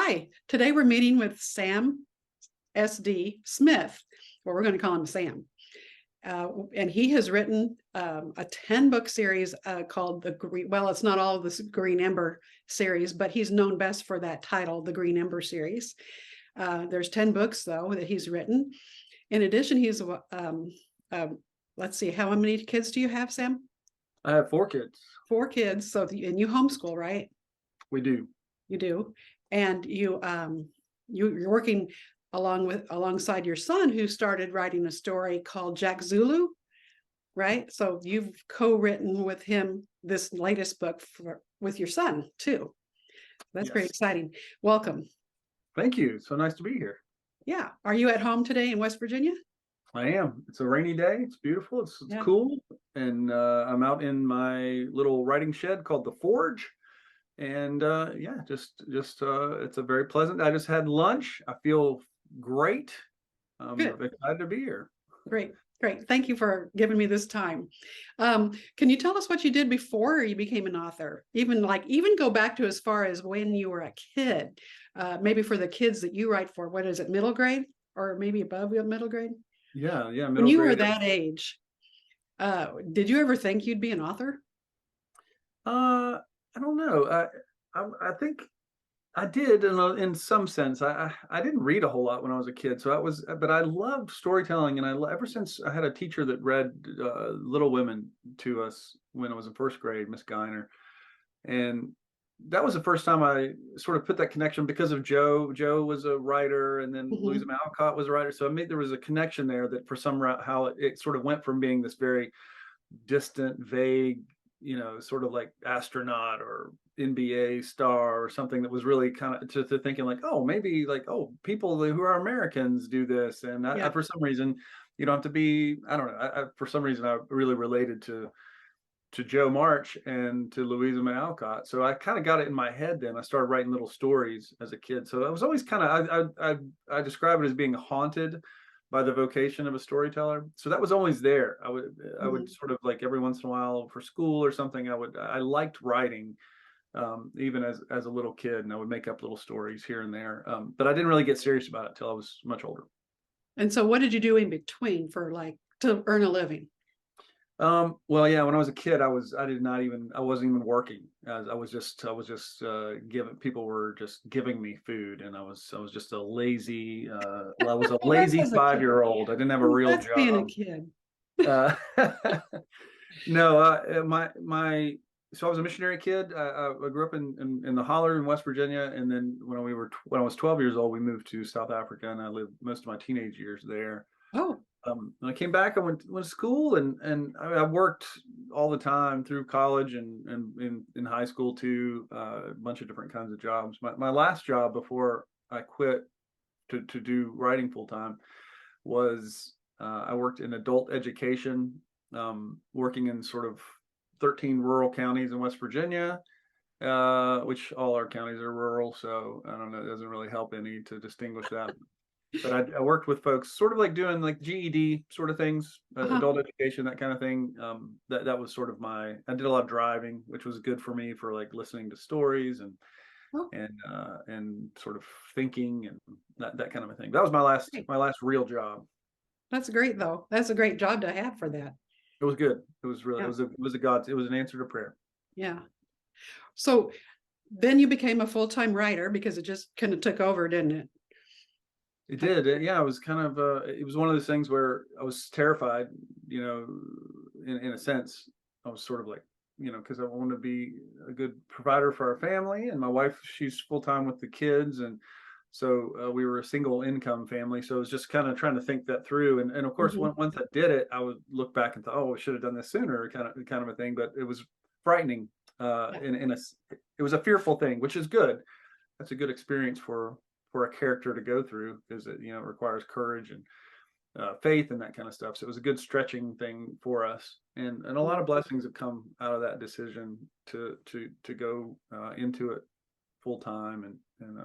Hi, today we're meeting with Sam S.D. Smith, or we're going to call him Sam. And he has written a 10-book series called the Green, well, it's not all of this Green Ember series, but he's known best for that title, the Green Ember series. There's 10 books, though, that he's written. In addition, he's, let's see, how many kids do you have, Sam? I have 4 kids. 4 kids. So, and you homeschool, right? We do. You do. And you're working alongside your son, who started writing a story called Jack Zulu, right? So you've co-written with him this latest book with your son too. That's very Yes. exciting. Welcome. Thank you. So nice to be here. Yeah. Are you at home today in West Virginia? I am. It's a rainy day. It's beautiful. It's Yeah. cool. And I'm out in my little writing shed called the Forge. And yeah, just it's a very pleasant. I just had lunch. I feel great. I'm Good. excited to be here. Great. Great. Thank you for giving me this time. Can you tell us what you did before you became an author? Even go back to as far as when you were a kid, maybe for the kids that you write for. What is it, middle grade or maybe above middle grade? Yeah, When middle you were grade. that age, did you ever think you'd be an author? I don't know. I think I did in some sense. I didn't read a whole lot when I was a kid, but I loved storytelling, and ever since I had a teacher that read Little Women to us when I was in first grade, Miss Geiner, and that was the first time I sort of put that connection because of Joe. Joe was a writer, and then Louisa May Alcott was a writer, so there was a connection there that for some how it sort of went from being this very distant, vague, sort of like astronaut or NBA star or something that was really kind of to thinking like, oh, maybe like, oh, people who are Americans do this. And for some reason, you don't have to be, I don't know. For some reason, I really related to Joe March and to Louisa May Alcott. So I kind of got it in my head then. I started writing little stories as a kid. So I was always kind of, I describe it as being haunted by the vocation of a storyteller. So that was always there. I would sort of like every once in a while for school or something, I liked writing, even as a little kid, and I would make up little stories here and there. But I didn't really get serious about it till I was much older. And so what did you do in between to earn a living? Well, yeah, when I was a kid, I wasn't even working. I was just giving, people were just giving me food, and I was just a lazy, I was a lazy 5-year-old. I didn't have a real That's job. being a kid. Uh, no, so I was a missionary kid. I grew up in the holler in West Virginia, and then when I was 12 years old, we moved to South Africa, and I lived most of my teenage years there. Oh, When I came back, I went to school, and I worked all the time through college and in high school too, a bunch of different kinds of jobs. My last job before I quit to do writing full time was I worked in adult education, working in sort of 13 rural counties in West Virginia, which all our counties are rural, so I don't know, it doesn't really help any to distinguish that. But I worked with folks sort of like doing like GED sort of things, adult education, that kind of thing. That was sort of I did a lot of driving, which was good for me for like listening to stories and sort of thinking and that kind of a thing. That was my last real job. That's great though. That's a great job to have for that. It was good. It was really, Yeah. it was an answer to prayer. Yeah. So then you became a full-time writer because it just kind of took over, didn't it? It did. Yeah, it was kind of it was one of those things where I was terrified, in a sense. I was sort of like, because I want to be a good provider for our family, and my wife, she's full-time with the kids, and so we were a single income family. So it was just kind of trying to think that through, and of course, once I did it, I would look back and thought, oh, I should have done this sooner, kind of a thing. But it was frightening. It was a fearful thing, which is good. That's a good experience for a character to go through, because it requires courage and faith and that kind of stuff. So it was a good stretching thing for us, and a lot of blessings have come out of that decision to go into it full time, and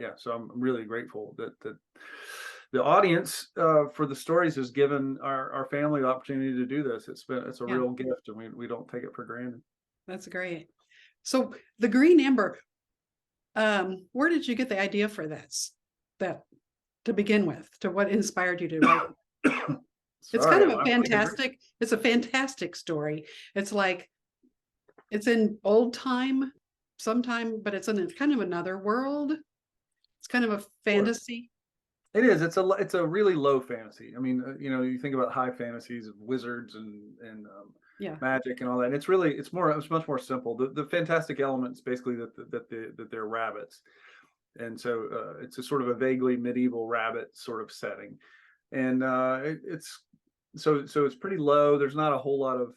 yeah. So I'm really grateful that the audience for the stories has given our family the opportunity to do this. It's a real gift, and we don't take it for granted. That's great. So the Green Ember, Where did you get the idea for that to begin with? To what inspired you to write? It's kind Sorry, of I'm it's a fantastic story. It's like, it's in old time sometime, but it's in kind of another world. It's kind of a fantasy. It is. It's a really low fantasy. I mean, you think about high fantasies of wizards and Yeah. magic and all that. And it's much more simple. The fantastic elements basically that they're rabbits, and so it's a sort of a vaguely medieval rabbit sort of setting, and it's so it's pretty low. There's not a whole lot of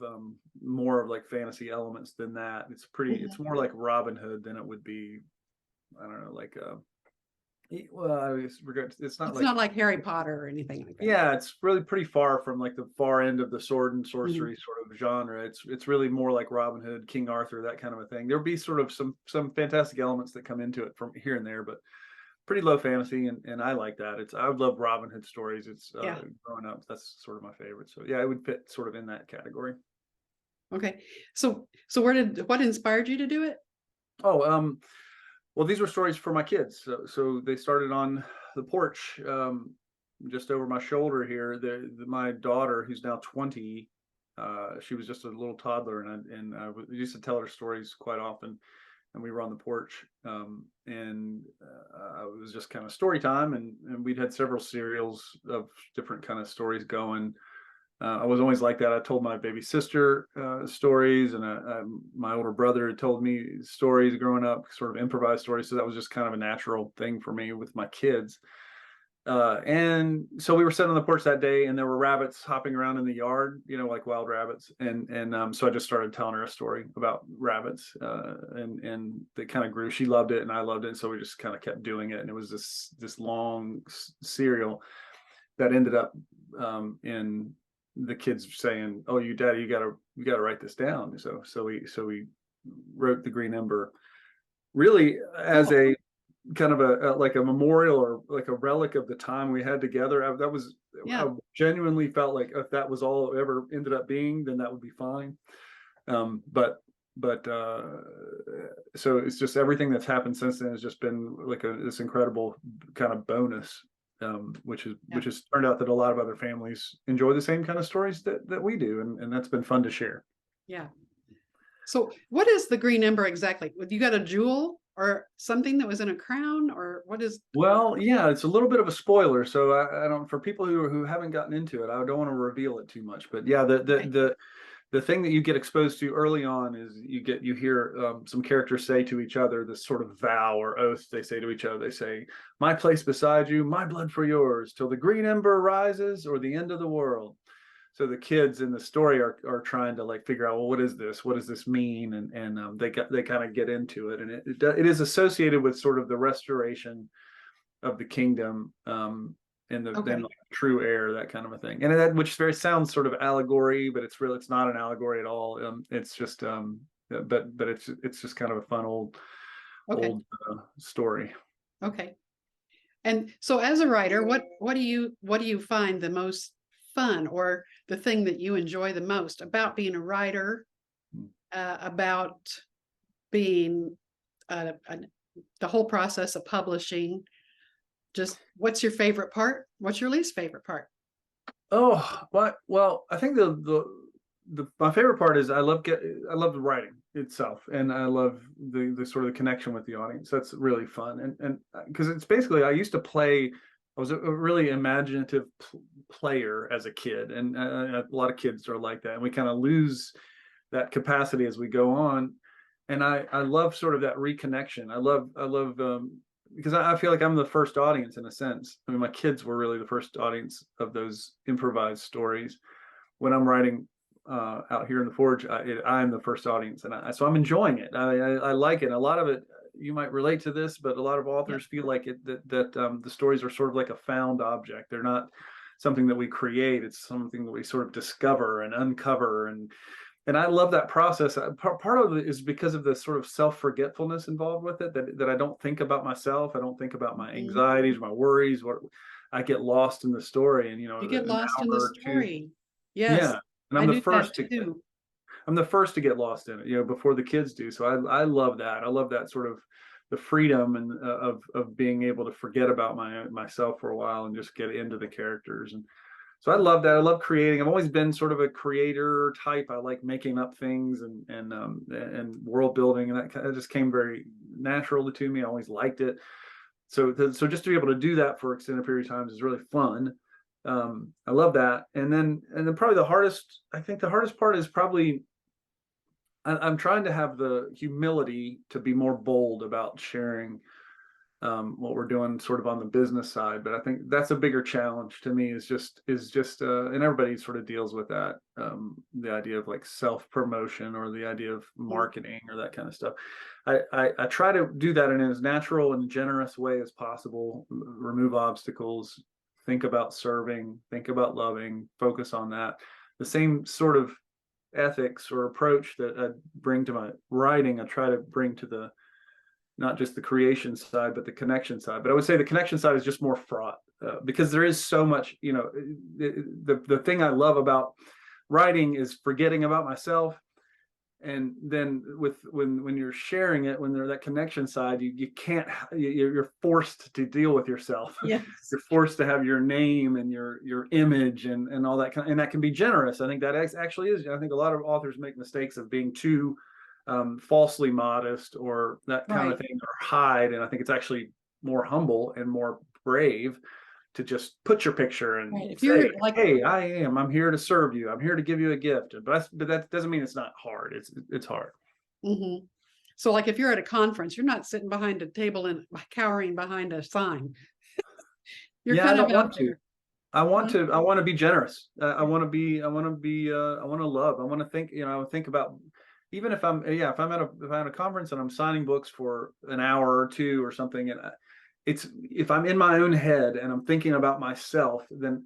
more of like fantasy elements than that. It's more like Robin Hood than it would be. I don't know, like well, it's not It's like, not like Harry Potter or anything like that. yeah, it's really pretty far from like the far end of the sword and sorcery Mhm. sort of genre. It's really more like Robin Hood, King Arthur, that kind of a thing. There'll be sort of some fantastic elements that come into it from here and there, but pretty low fantasy, and I like that. I would love Robin Hood stories. It's Yeah. growing up, that's sort of my favorite. So yeah, it would fit sort of in that category. Okay. So what inspired you to do it? Oh, well, these were stories for my kids. So they started on the porch, just over my shoulder here. My daughter, who's now 20, she was just a little toddler, and I used to tell her stories quite often. And we were on the porch, and it was just kind of story time, and we'd had several serials of different kind of stories going. I was always like that. I told my baby sister stories, and my older brother had told me stories growing up, sort of improvised stories. So that was just kind of a natural thing for me with my kids. And so we were sitting on the porch that day, and there were rabbits hopping around in the yard, like wild rabbits. And so I just started telling her a story about rabbits, and it kind of grew. She loved it, and I loved it, and so we just kind of kept doing it. And it was this long serial that ended up in the kids saying, "Oh, Daddy, you gotta write this down." So we wrote the Green Ember, really as Cool. a kind of like a memorial or like a relic of the time we had together. Yeah. I genuinely felt like if that was all it ever ended up being, then that would be fine. But so it's just everything that's happened since then has just been like this incredible kind of bonus, which has turned out that a lot of other families enjoy the same kind of stories that we do, and that's been fun to share. Yeah. So what is the Green Ember exactly? You got a jewel or something that was in a crown, or what is? Well, yeah, it's a little bit of a spoiler, so I don't, for people who haven't gotten into it, I don't want to reveal it too much. But yeah, the thing that you get exposed to early on is you hear some characters say to each other this sort of vow or oath they say to each other. They say, "My place beside you, my blood for yours, till the green ember rises or the end of the world." So the kids in the story are trying to like figure out, well, what is this? What does this mean? And they kind of get into it, and it is associated with sort of the restoration of the kingdom, and then Okay. like true heir, that kind of a thing. And that, which very sounds sort of allegory, but it's not an allegory at all. It's just but it's just kind of a fun Okay. old story. Okay. And so as a writer, what do you find the most fun, or the thing that you enjoy the most about being a writer, about being the whole process of publishing? Just what's your favorite part? What's your least favorite part? Oh, but well, I think my favorite part is I love the writing itself, and I love the sort of the connection with the audience. That's really fun, and because it's basically I used to play. I was a really imaginative player as a kid, and a lot of kids are like that, and we kind of lose that capacity as we go on. And I love sort of that reconnection. I love because I feel like I'm the first audience in a sense. I mean, my kids were really the first audience of those improvised stories. When I'm writing out here in the forge, I'm the first audience, and so I'm enjoying it. I like it. A lot of it, you might relate to this, but a lot of Yeah. authors feel like that the stories are sort of like a found object. They're not something that we create. It's something that we sort of discover and uncover, and I love that process. Part of it is because of the sort of self-forgetfulness involved with it, that I don't think about myself. I don't think about my Mhm. anxieties, my worries. What I get lost in the story, and You get an lost hour in the or two. story. Yes, Yeah, and I knew that too. I'm the first to get lost in it, before the kids do. So I love that. I love that sort of the freedom and of being able to forget about myself for a while and just get into the characters. And so I love that. I love creating. I've always been sort of a creator type. I like making up things and world building, and that just came very natural to me. I always liked it. So just to be able to do that for extended period of times is really fun. I love that. And then probably I think the hardest part is probably I'm trying to have the humility to be more bold about sharing what we're doing sort of on the business side. But I think that's a bigger challenge to me is just and everybody sort of deals with that, the idea of like self promotion or the idea of marketing or that kind of stuff. I try to do that in as natural and generous way as possible, remove obstacles, think about serving, think about loving, focus on that. The same sort of ethics or approach that I bring to my writing, I try to bring to the not just the creation side, but the connection side. But I would say the connection side is just more fraught because there is so much, the thing I love about writing is forgetting about myself. And then when you're sharing it, when there's that connection side, you can't, you're forced to deal with yourself. Yes. You're forced to have your name and your image and all that and that can be generous. I think that actually is. I think a lot of authors make mistakes of being too falsely modest or that kind of thing, or hide. And I think it's actually more humble and more brave to just put your picture and say, hey, I'm here to serve you. I'm here to give you a gift. But that doesn't mean it's not hard. It's hard. Mm-hmm. So like if you're at a conference, you're not sitting behind a table and cowering behind a sign. You're kind of out there. I want to be generous. I want to love. I want to think, think about, even if I'm at a conference and I'm signing books for an hour or two or something, and if I'm in my own head and I'm thinking about myself, then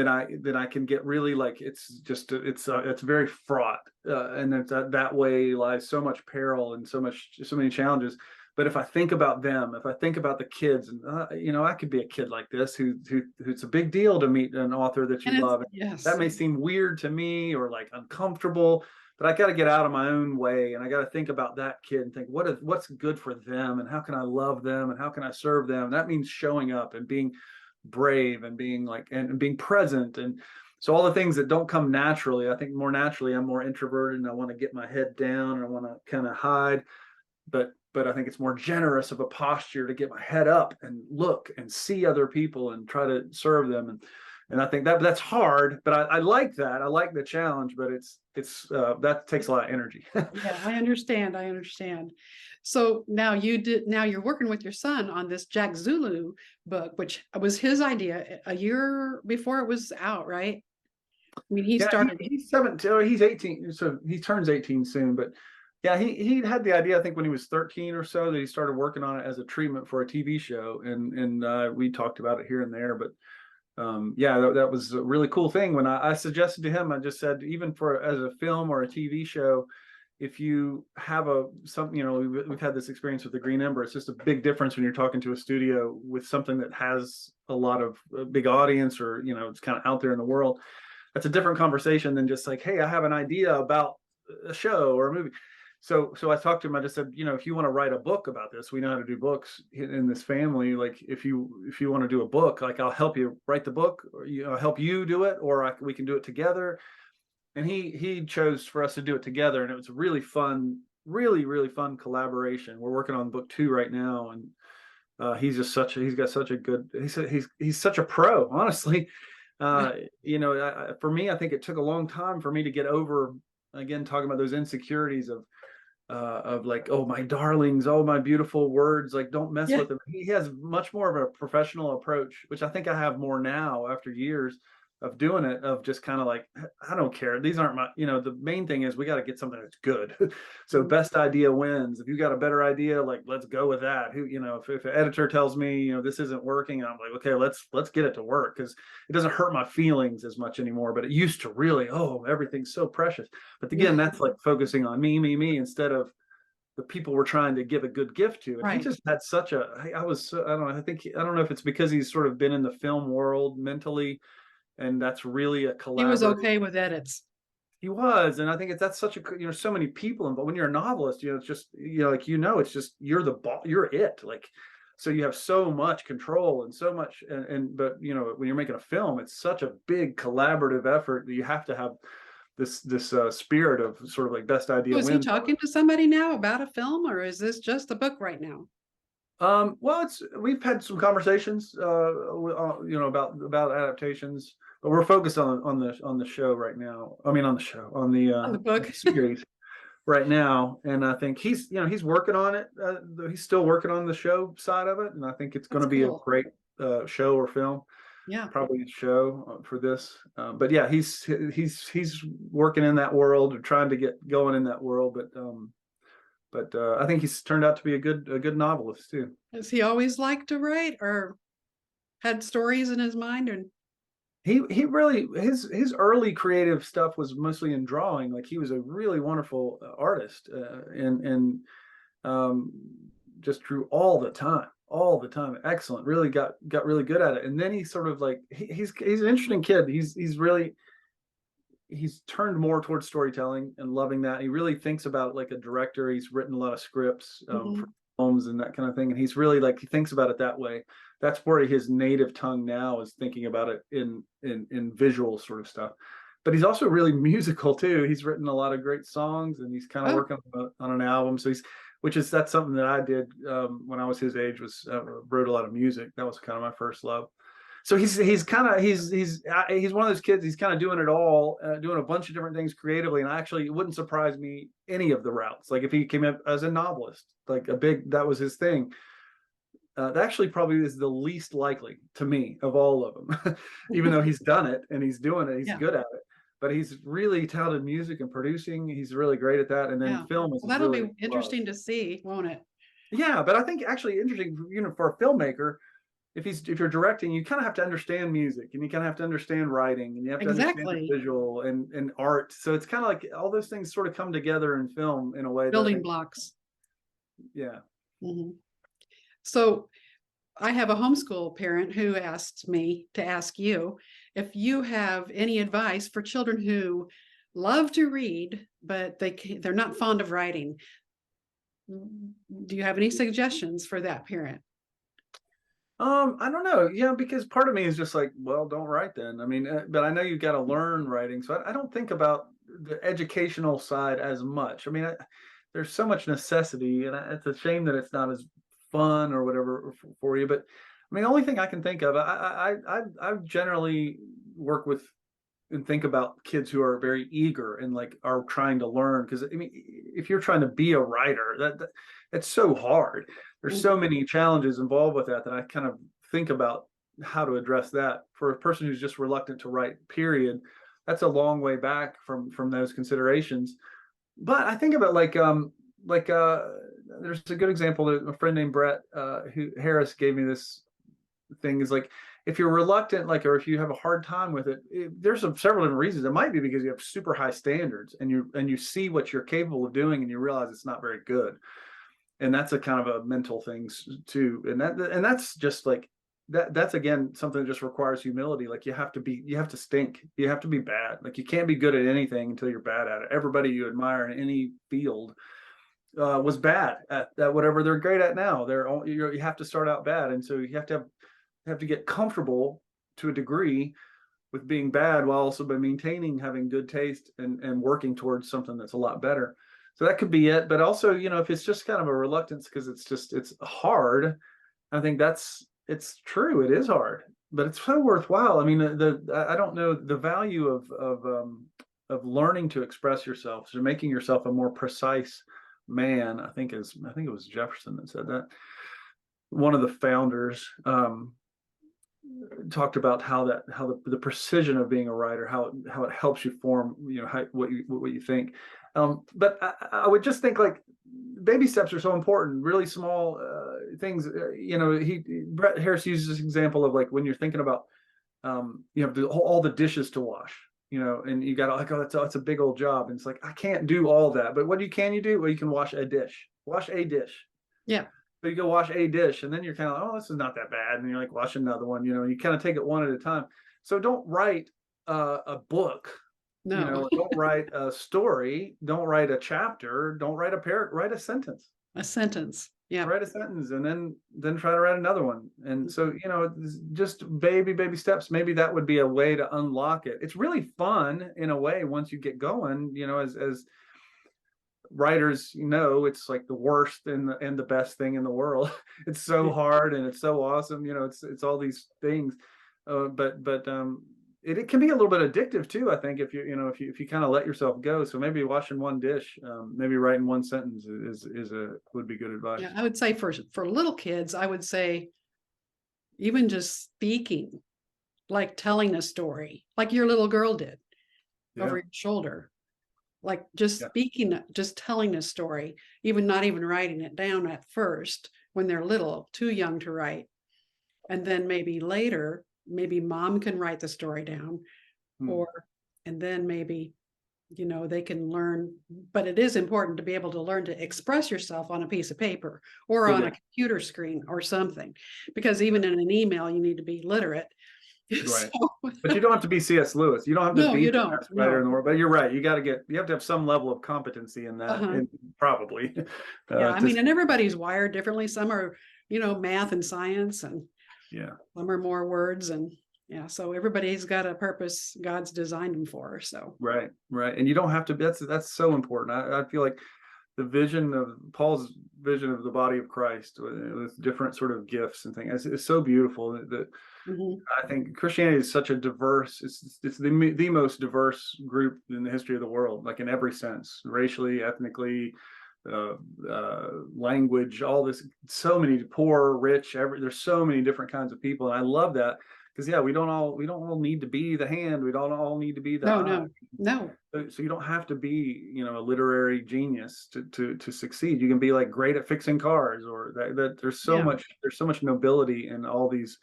I can get really like, it's very fraught. And that way lies so much peril and so many challenges. But if I think about them, if I think about the kids, and I could be a kid like this who's a big deal to meet an author that you love. Yes. That may seem weird to me or like uncomfortable, but I got to get out of my own way, and I got to think about that kid and think what's good for them, and how can I love them, and how can I serve them. And that means showing up and being brave and being and being present. And so all the things that don't come naturally, I think more naturally, I'm more introverted and I want to get my head down and I want to kind of hide. But I think it's more generous of a posture to get my head up and look and see other people and try to serve them. And I think that's hard, but I like that. I like the challenge, but it's that takes a lot of energy. Yeah, I understand. So now you're working with your son on this Jack Zulu book, which was his idea a year before it was out, right? I mean, he's 17, he's 18, so he turns 18 soon, but yeah, he had the idea, I think, when he was 13 or so, that he started working on it as a treatment for a TV show, and we talked about it here and there. But that was a really cool thing. When I suggested to him, I just said, even as a film or a TV show, if you have we've had this experience with the Green Ember. It's just a big difference when you're talking to a studio with something that has a lot of big audience, or it's kind of out there in the world. That's a different conversation than just like, hey, I have an idea about a show or a movie. So I talked to him. I just said, if you want to write a book about this, we know how to do books in this family. Like if you want to do a book, like I'll help you write the book, or I'll help you do it, or we can do it together. And he chose for us to do it together, and it was a really fun, really, really fun collaboration. We're working on book 2 right now, and he's such a pro, honestly. For me, I think it took a long time for me to get over, again, talking about those insecurities of like, oh, my darlings, oh, my beautiful words, like, don't mess with them. He has much more of a professional approach, which I think I have more now after years of doing it, of just kind of like, I don't care. These aren't my, the main thing is we got to get something that's good. So best idea wins. If you got a better idea, like, let's go with that. If an editor tells me, this isn't working, I'm like, okay, let's get it to work, because it doesn't hurt my feelings as much anymore. But it used to really, everything's so precious. But again, that's like focusing on me instead of the people we're trying to give a good gift to. And he just had such I don't know if it's because he's sort of been in the film world mentally, and that's really a collaborative. He was okay with edits. He was, and I think that's such a, so many people, but when you're a novelist, it's just, like, it's just, you're the boss, you're it, like, so you have so much control and so much, but when you're making a film, it's such a big collaborative effort that you have to have this spirit of sort of like best idea So is he wins. talking to somebody now about a film, or is this just a book right now? Well, we've had some conversations, about adaptations, but we're focused on the show right now. I mean, on the show, on On the the book? series right now, and I think he's working on it. He's still working on the show side of it, and I think it's going That's to be a cool. great show or film. Yeah. Probably a show for this, but yeah, he's working in that world or trying to get going in that world, but I think he's turned out to be a good novelist too. Has he always liked to write, or had stories in his mind? And He really, his early creative stuff was mostly in drawing. Like, he was a really wonderful artist, and um, just drew all the time. Excellent. Really got really good at it. And then he sort of like, he's an interesting kid. He's turned more towards storytelling and loving that. He really thinks about it like a director. He's written a lot of scripts for films and that kind of thing. And he's really like, he thinks about it that way. That's where his native tongue now is, thinking about it in visual sort of stuff. But he's also really musical too. He's written a lot of great songs, and he's kind of working on an album. So that's something that I did when I was his age, was wrote a lot of music. That was kind of my first love. So he's one of those kids. He's kind of doing it all, doing a bunch of different things creatively. And actually, it wouldn't surprise me any of the routes. Like, if he came up as a novelist, like that was his thing. That actually probably is the least likely to me of all of them, even though he's done it and he's doing it. He's good at it, but he's really talented music and producing. He's really great at that. And then film is that'll really be interesting to see, won't it? Yeah, but I think actually interesting, for a filmmaker, if you're directing, you kind of have to understand music, and you kind of have to understand writing, and you have to understand the visual and art. So it's kind of like all those things sort of come together in film in a way. Building blocks. Yeah. So I have a homeschool parent who asked me to ask you if you have any advice for children who love to read, but they're not fond of writing. Do you have any suggestions for that parent? I don't know. Yeah, because part of me is just like, well, don't write then. I mean, but I know you've got to learn writing, so I don't think about the educational side as much. I mean, there's so much necessity, and it's a shame that it's not as fun or whatever for you. But I mean, the only thing I can think of, I generally work with and think about kids who are very eager and like are trying to learn. Because I mean, if you're trying to be a writer, that's so hard. There's so many challenges involved with that I kind of think about how to address that. For a person who's just reluctant to write, period, that's a long way back from those considerations. But I think of it like there's a good example that a friend named Brett who Harris gave me this thing, is like, if you're reluctant, like, or if you have a hard time with it, there's several different reasons. It might be because you have super high standards, and you see what you're capable of doing, and you realize it's not very good. And that's a kind of a mental thing too. And that's just like that's again something that just requires humility. Like, you have to stink. You have to be bad. Like, you can't be good at anything until you're bad at it. Everybody you admire in any field was bad at whatever they're great at now. You have to start out bad, and so you have to get comfortable to a degree with being bad, while also by maintaining having good taste and working towards something that's a lot better. So that could be it. But also, if it's just kind of a reluctance because it's hard, I think it's true. It is hard, but it's so worthwhile. I mean, I don't know the value of learning to express yourself, so making yourself a more precise man. I think it was Jefferson that said that. One of the founders talked about how the precision of being a writer, how it helps you form, what you think. But I would just think, like, baby steps are so important. Really small things. Brett Harris uses this example of, like, when you're thinking about you have all the dishes to wash, and you got to, like, oh, that's a big old job, and it's like, I can't do all that. But what can you do? Well, you can wash a dish. Yeah. So you go wash a dish, and then you're kind of, oh, this is not that bad, and you're like, wash another one. You kind of take it one at a time. So don't write a book No, don't write a story, don't write a chapter, don't write a paragraph, write a sentence. a sentence. Yeah. Write a sentence and then try to write another one. And so, just baby steps. Maybe that would be a way to unlock it. It's really fun in a way once you get going, as writers, it's like the worst and the best thing in the world. It's so hard and it's so awesome. It's all these things. But it can be a little bit addictive too, I think, if you kind of let yourself go. So maybe washing one dish, maybe writing one sentence would be good advice. Yeah, I would say for little kids, I would say even just speaking, like telling a story, like your little girl did over your shoulder, like just speaking, just telling a story, even not even writing it down at first when they're little, too young to write. And then maybe later, maybe mom can write the story down, and then maybe, they can learn. But it is important to be able to learn to express yourself on a piece of paper or on a computer screen or something, because even in an email, you need to be literate. Right. But you don't have to be C.S. Lewis. You don't have to be the best writer in the world. But you're right. You have to have some level of competency in that, probably. Yeah, I mean, and everybody's wired differently. Some are, math and science, and some are more words, and so everybody's got a purpose God's designed them for. So right. And you don't have to. That's so important. I feel like the vision of Paul's vision of the body of Christ with different sort of gifts and things is so beautiful that I think Christianity is such a diverse, it's the most diverse group in the history of the world, like in every sense, racially, ethnically, language, all this, so many poor, rich, there's so many different kinds of people. And I love that because we don't all need to be the hand. We don't all need to be the eye. No. So you don't have to be, a literary genius to succeed. You can be like great at fixing cars, or that there's so much nobility in all these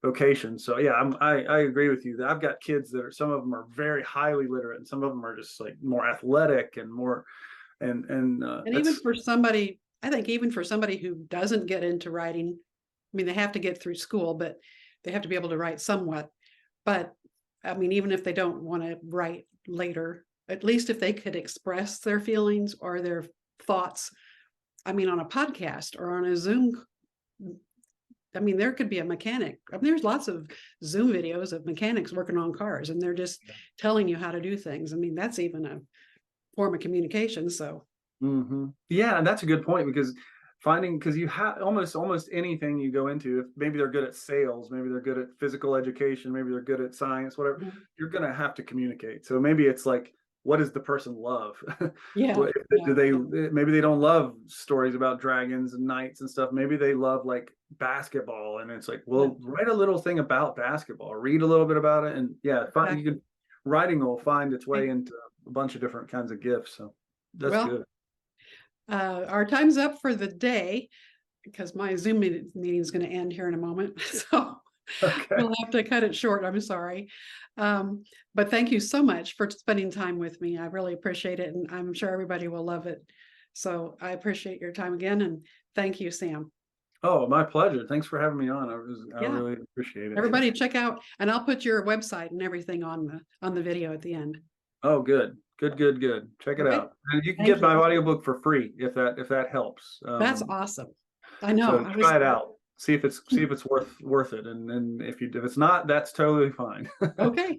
vocations. So I agree with you that I've got kids that some of them are very highly literate, and some of them are just like more athletic and more, and even for somebody, I think even for somebody who doesn't get into writing, I mean, they have to get through school, but they have to be able to write somewhat. But I mean, even if they don't want to write later, at least if they could express their feelings or their thoughts, I mean, on a podcast or on a Zoom. I mean, there could be a mechanic. I mean, there's lots of Zoom videos of mechanics working on cars, and they're just telling you how to do things. I mean, that's even a form of communication. So, yeah, and that's a good point, because you have almost anything you go into, if maybe they're good at sales, maybe they're good at physical education, maybe they're good at science, whatever, you're going to have to communicate. So maybe it's like, what does the person love? Maybe they don't love stories about dragons and knights and stuff. Maybe they love like basketball, and it's like, well, write a little thing about basketball, read a little bit about it, and writing will find its way into a bunch of different kinds of gifts. So that's good. Our time's up for the day, because my Zoom meeting is going to end here in a moment. So we'll have to cut it short. I'm sorry. But thank you so much for spending time with me. I really appreciate it. And I'm sure everybody will love it. So I appreciate your time again. And thank you, Sam. Oh, my pleasure. Thanks for having me on. I really appreciate it. Everybody check out, and I'll put your website and everything on the video at the end. Oh, good. Check it out. And you can get my audiobook for free if that helps. That's awesome. I know. So try it out. See if it's worth it. And if it's not, that's totally fine. Okay.